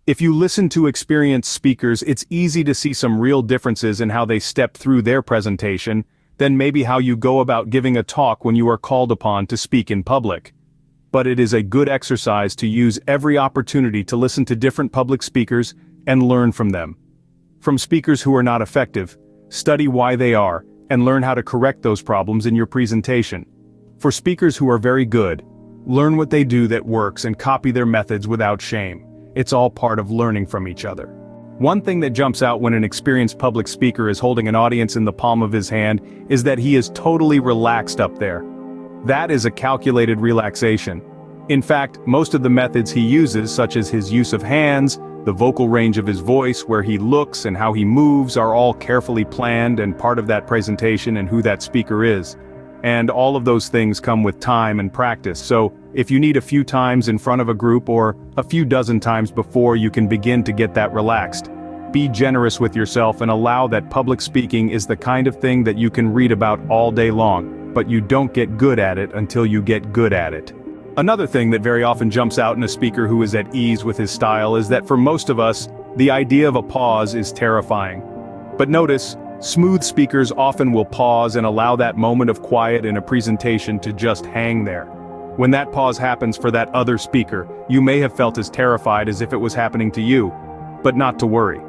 If you listen to experienced speakers, it's easy to see some real differences in how they step through their presentation, than maybe how you go about giving a talk when you are called upon to speak in public. But it is a good exercise to use every opportunity to listen to different public speakers and learn from them. From speakers who are not effective, study why they are, and learn how to correct those problems in your presentation. For speakers who are very good, learn what they do that works and copy their methods without shame. It's all part of learning from each other. One thing that jumps out when an experienced public speaker is holding an audience in the palm of his hand is that he is totally relaxed up there. That is a calculated relaxation. In fact, most of the methods he uses, such as his use of hands, the vocal range of his voice, where he looks and how he moves, are all carefully planned and part of that presentation and who that speaker is. And all of those things come with time and practice, so if you need a few times in front of a group or a few dozen times before you can begin to get that relaxed, be generous with yourself and allow that public speaking is the kind of thing that you can read about all day long, but you don't get good at it until you get good at it. Another thing that very often jumps out in a speaker who is at ease with his style is that for most of us, the idea of a pause is terrifying. But notice, smooth speakers often will pause and allow that moment of quiet in a presentation to just hang there. When that pause happens for that other speaker, you may have felt as terrified as if it was happening to you. But not to worry.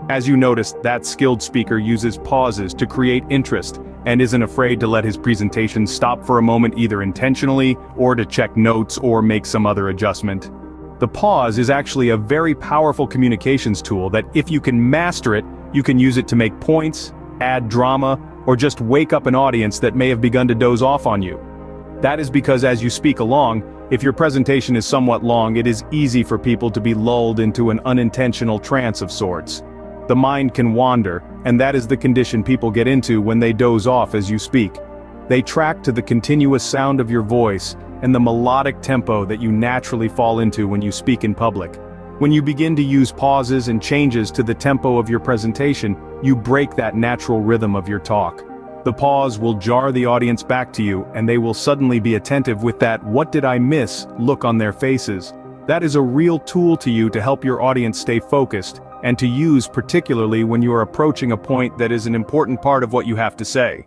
As you noticed, that skilled speaker uses pauses to create interest and isn't afraid to let his presentation stop for a moment either intentionally or to check notes or make some other adjustment. The pause is actually a very powerful communications tool that if you can master it, you can use it to make points, add drama, or just wake up an audience that may have begun to doze off on you. That is because as you speak along, if your presentation is somewhat long, it is easy for people to be lulled into an unintentional trance of sorts. The mind can wander, and that is the condition people get into when they doze off as you speak. They track to the continuous sound of your voice and the melodic tempo that you naturally fall into when you speak in public. When you begin to use pauses and changes to the tempo of your presentation, you break that natural rhythm of your talk. The pause will jar the audience back to you, and they will suddenly be attentive with that "what did I miss" look on their faces. That is a real tool to you to help your audience stay focused, and to use particularly when you are approaching a point that is an important part of what you have to say.